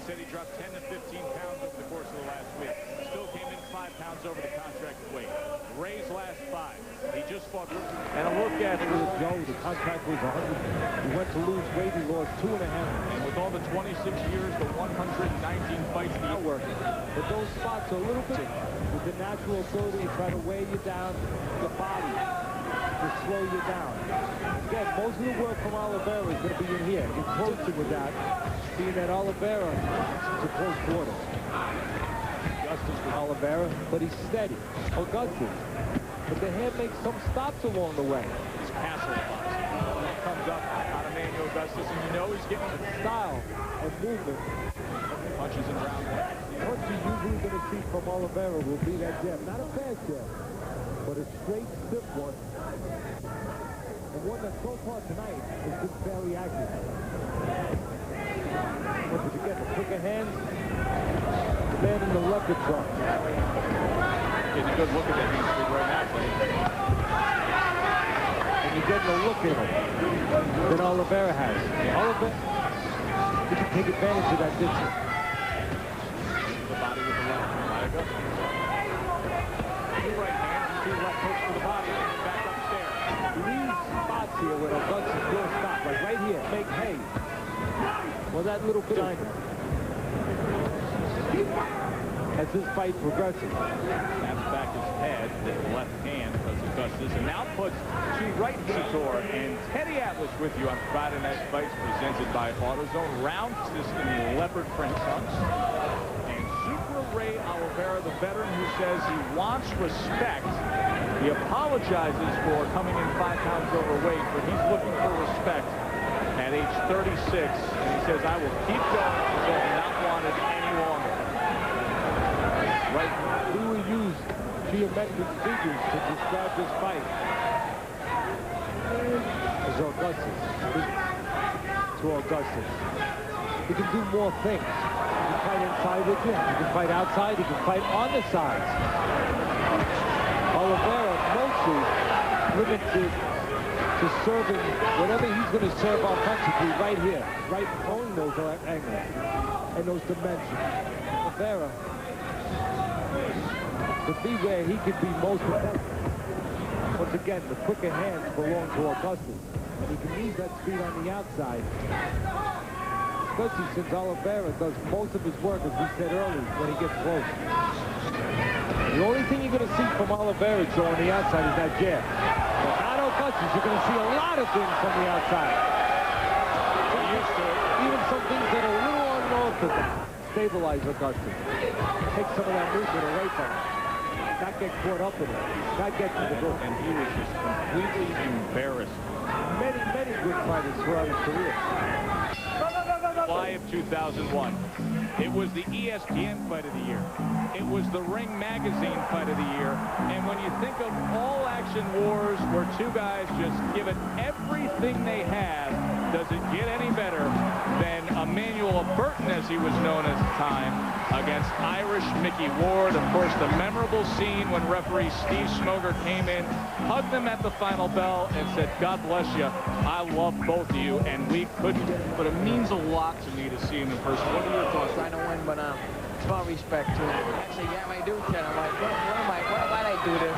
said he dropped 10 to 15 pounds over the course of the last week. Still came in 5 pounds over the contracted weight. Ray's last 5. He just fought. And a look at Joe, the contract was 100. He went to lose weight, he lost 2.5. And with all the 26 years, the 119 fights, the working. But those spots are a little bit with the natural ability to try to weigh you down, the body, to slow you down. Again, most of the work from Oliveira is going to be in here. You're closer with that, seeing that Oliveira is a close quarter. Augustus with Oliveira, but he's steady. Augustus. But the hand makes some stops along the way. It's castle that comes up out of Emanuel Augustus, and you know he's getting the style and movement. Punches in round 1. What you're usually going to see from Oliveira will be that jab. Not a bad jab, but a straight, stiff one. And one that so far tonight has been fairly accurate. But you get the quicker hands, the man in the leopard trunk. Getting a good look at that hand right now. And you're getting a look at him that Oliveira has. Oliveira, he can take advantage of that distance. The body with the left. Two right hands, two left hooks for the body, and back upstairs. These spots here where Augustus will stop, like right here, make hay. Well, that little bit as this fight progresses. Snaps back his head, the left hand does Augustus, and now puts 2 right hands toward. And Teddy Atlas with you on Friday Night Fights, presented by AutoZone. Round system, the leopard print trunks. And Super Ray Oliveira, the veteran who says he wants respect. He apologizes for coming in 5 pounds overweight, but he's looking for respect at age 36. And he says, I will keep going until I'm not wanted any longer. Right, we will use geometric figures to describe this fight. As Augustus, to Augustus. He can do more things. He can fight inside with you. He can fight outside. He can fight on the sides. Oliveira mostly limited to serving whatever he's going to serve offensively right here, right on those angles and those dimensions. Oliveira, to be where he could be most effective. Once again, the quicker hands belong to Augustus, and he can use that speed on the outside. Especially since Oliveira does most of his work, as we said earlier, when he gets close. The only thing you're going to see from Oliveira, Joe, on the outside is that jab. But not Augustus. You're going to see a lot of things from the outside. Even some things that are a little unorthodox. Stabilize Augustus. Take some of that movement away from him. Not get caught up in it. Not get to the goal. And he was just completely embarrassed. Many, many good fighters throughout his career. July of 2001. It was the ESPN Fight of the Year. It was the Ring Magazine Fight of the Year. And when you think of all action wars where 2 guys just give it everything they have, does it get any better than Emanuel Burton, as he was known at the time, against Irish Mickey Ward? Of course, the memorable scene when referee Steve Smoger came in, hugged them at the final bell, and said, God bless you, I love both of you, and we couldn't. But it means a lot to me to see him in person. What are your thoughts? Trying to win, but it's about respect to him. Actually, yeah, I do, Ted. I'm like, why'd I do this?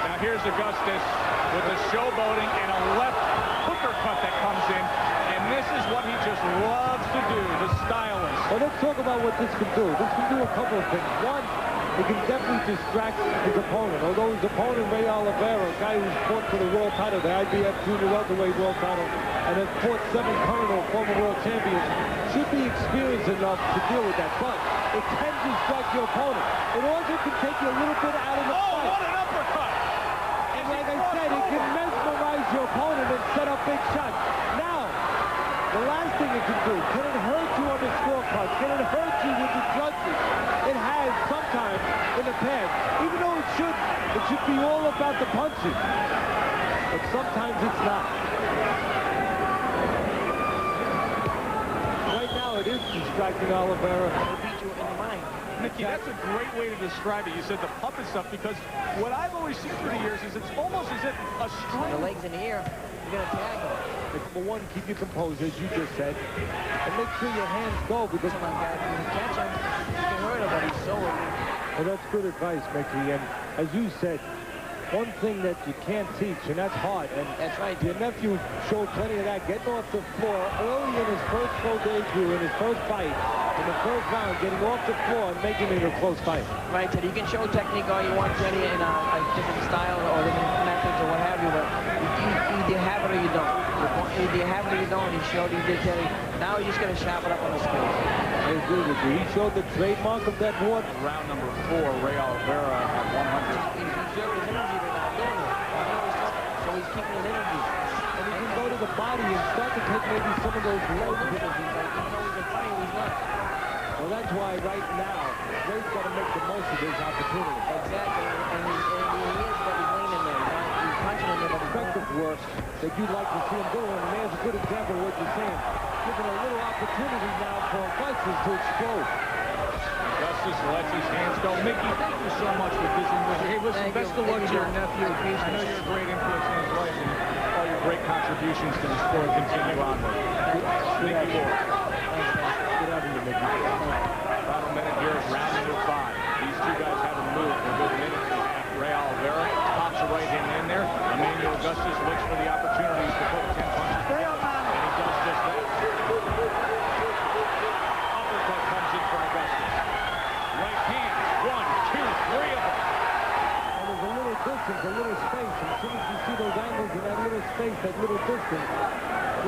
Now here's Augustus with the showboating and a left hooker cut that comes in. And this is what he just loves to do, the stylist. Well, let's talk about what this can do. This can do a couple of things. One, it can definitely distract his opponent. Although his opponent, Ray Oliveira, a guy who's fought for the world title, the IBF Junior Welterweight world title, and has fought 7 current or former world champions, should be experienced enough to deal with that. But it can distract your opponent. It also can take you a little bit out of the fight. Oh, what an uppercut! And like I said, it can mesmerize your opponent and set up big shots. Now, the last thing it can do, can it hurt you on the scorecard? Can it hurt you with the judges? It has sometimes in the past. Even though it should be all about the punching. But sometimes it's not. Right now it is distracting Oliveira. It'll beat you in the mind. Mickey, that's a great way to describe it. You said the puppet stuff, because what I've always seen through the years is it's almost as if a string. The legs in the air, you're going to tag them. number one, keep your composure, as you just said, and make sure your hands go, because Come on, guys. When you catch him, you can hurt him, but he's so elite. well, that's good advice, Mickey. And as you said, one thing that you can't teach, and that's hard. And That's right. your nephew showed plenty of that, getting off the floor early in his first pro debut, in his first fight, in the first round, getting off the floor and making it a close fight. Right, Teddy. You can show technique all you want, Teddy, in a different style or different methods or what have you, but you either have it or you don't. Either you have it or you don't. He showed he did, Teddy. Now he's just going to sharpen up on the skills. I agree with you. He showed the trademark of that board. Round number 4, Ray Oliveira at 100. He's reserved his energy right now, doing it. So he's keeping his energy. And he can go to the body and start to take maybe some of those low He's like, even though he's been fighting, he's not. Well, that's why right now, Ray's got to make the most of his opportunity. Exactly, and he is, but he's laying in there. He's punching in there, but he's Effective work that you'd like to see him doing, and there's a good example of what you're saying. Giving a little opportunity now for Augustus to explode. Augustus lets his hands go. Mickey, thank you so much for visiting with us. Hey, listen, Thank best you. of luck to Thank you, your John. nephew. I know you're a great influence in his life, and all your great contributions to the sport continue onward. Thank you, Lord. Good having you, Mickey. Final minute here is round number 5. These two guys haven't moved for a good minute and a half. Ray Oliveira pops a right hand in there. Emanuel Augustus waits for the opportunities to put 10 punches. And he does just that. Uppercut comes in for Augustus. Right hand. 1, 2, 3 of them. And there's a little distance, a little space. As soon as you see those angles in that little space, that little distance,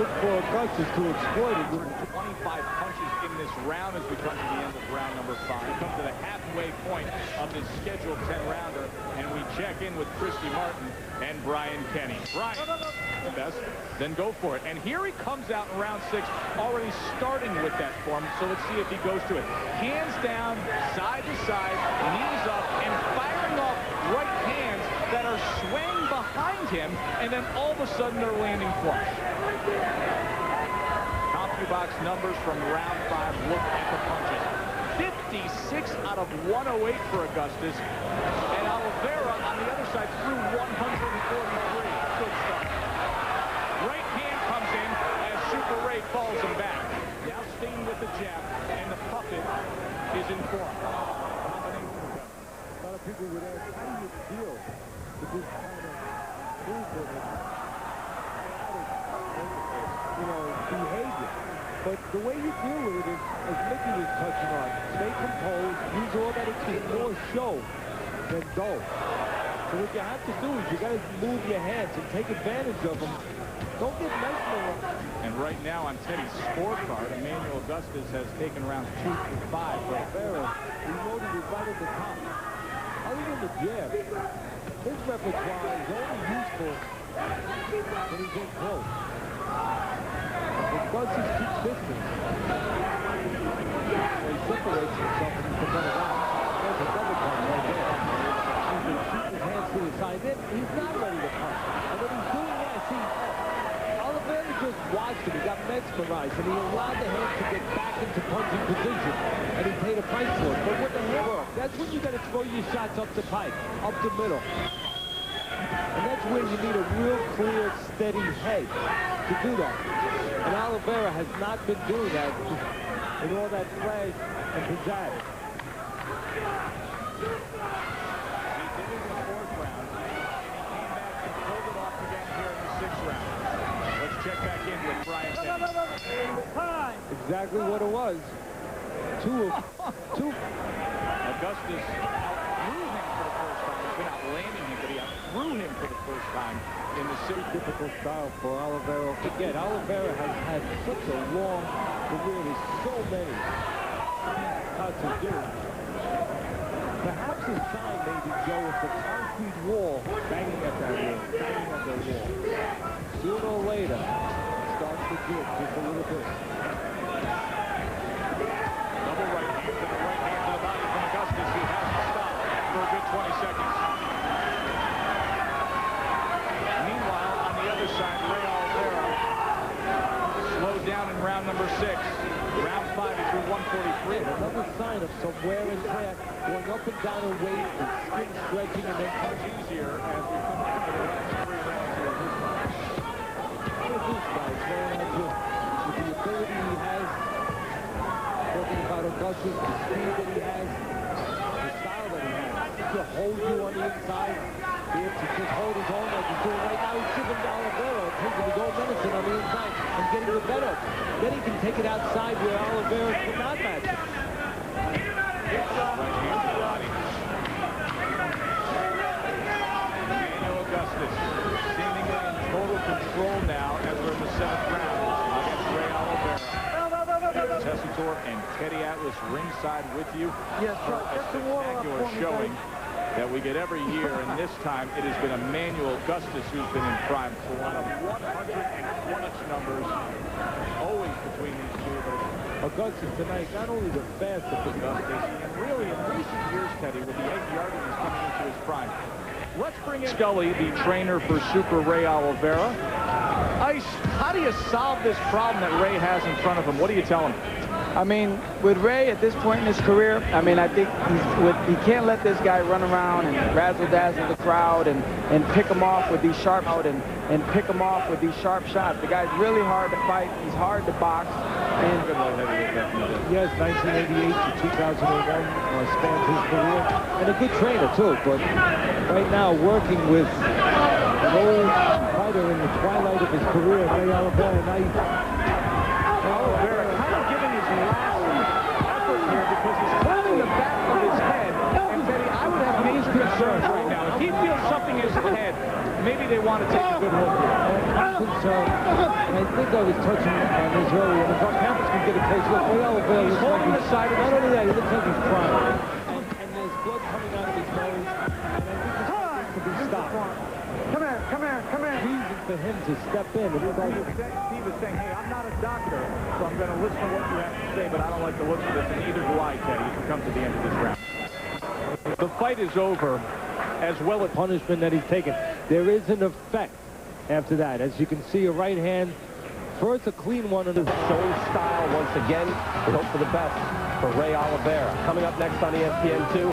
look for Augustus to exploit it. 25 punches in this round as we come to the end of round number 5. We come to the halfway point of this scheduled 10-rounder, and we check in with Christy Martin and Brian Kenny. Brian, the best, then go for it. And here he comes out in round 6, already starting with that form, so let's see if he goes to it. Hands down, side to side, knees up, and firing off right hands that are swaying behind him, and then all of a sudden they're landing flush. CompuBox numbers from round 5 look at the punches. 56 out of 108 for Augustus, and Oliveira on the other side threw 143. Good stuff. Right hand comes in as Super Ray falls him back. Now staying with the jab, and the puppet is in form. A lot of people would ask, how do you feel with this kind of movement and behavior? But the way you deal with it is, as Mickey was touching on, stay composed, use all that it's more show than go. So what you have to do is you got to move your hands and take advantage of them. Don't get mesmerized. And right now on Teddy's scorecard, Emanuel Augustus has taken rounds 2 through 5. Oliveira, he loaded it right at the top. Other than the jab, his repertoire is only useful when he's in close. Augustus keeps distance. So he separates himself and he's going to out. There's a double punch right there. He's been shooting his hands to the side. Then he's not ready to punch. And when he's doing that, see, Oliveira just watched him. He got mesmerized, and he allowed the hands to get back into punching position. And he paid a price for it. But with the hand work, that's when you got to throw your shots up the pipe, up the middle. And that's where you need a real clear, steady head to do that. And Oliveira has not been doing that in all that flash and pizzazz. He did it in the 4th round, and he came back and pulled it off again here in the 6th round. Let's check back in with Brian Kenny. Exactly what it was. Two. Augustus outthrew him for the first time. He's been outlanding him, but he outthrew him for the first time in the 6th. Difficult style for Oliveira. Again, Oliveira has had such a long career. There's so many cuts to do. Perhaps his sign may be, Joe, with the concrete wall banging at that wall, banging at that wall. Sooner or later, starts to give just a little bit. Double right hand to the right hand to the body from Augustus. He has to stop for a good 20 seconds. Meanwhile, on the other side, Ray Oliveira slowed down in round number 6. Round 5, he threw 143. Another sign of some wear and tear, going up and down in weight, and skin stretching, and then Much easier as we come into the last 3 rounds here. Look at these guys, man. Augustus, the speed that he has, the style that he has. To hold you on the inside, be able to just hold his own like he's doing right now. He's giving Oliveira, taking the gold medicine on the inside and getting the better. Then he can take it outside where Oliveira could not match it. Emanuel Augustus seemingly in total control now as we're in the 7th round against Ray Oliveira. Tessitore and Teddy Atlas ringside with you. Yes, for a spectacular showing that we get every year, and this time it has been Emanuel Augustus who's been in prime form. 120 numbers always between these two. But Augustus tonight, not only the fastest, but Augustus, and really in recent years, Teddy, with the 8-yarding is coming into his prime. Let's bring in Scully, the trainer for Super Ray Oliveira. Ice, how do you solve this problem that Ray has in front of him? What do you tell him? I mean, with Ray at this point in his career, I mean, I think he can't let this guy run around and razzle-dazzle the crowd and pick him off with these sharp and pick him off with these sharp shots. The guy's really hard to fight. He's hard to box. And yes, 1988 to 2001 spans his career, and a good trainer too. But right now, working with an old fighter in the twilight of his career, Ray Oliveira. Oliveira kind of giving his last effort here because he's holding the back of his head. And Betty, I would have major concerns right now. If he feels something is ahead, maybe they want to take a good look here. I'm concerned. I think I was touching on this earlier. If our cameras can get a close look, Ray Oliveira looks like he's side. Not only that, he looks like he's crying. And there's blood coming out of his nose. And I think this needs to be stopped. Come here, come here, come here. Reason for him to step in. Steve is saying, hey, I'm not a doctor, so I'm going to listen to what you have to say, but I don't like the looks of this, and neither do I, Teddy, if it comes to the end of this round. The fight is over, as well as punishment that he's taken. There is an effect after that. As you can see, a right hand, first a clean one. And Showing style once again. We hope for the best for Ray Oliveira. Coming up next on ESPN2.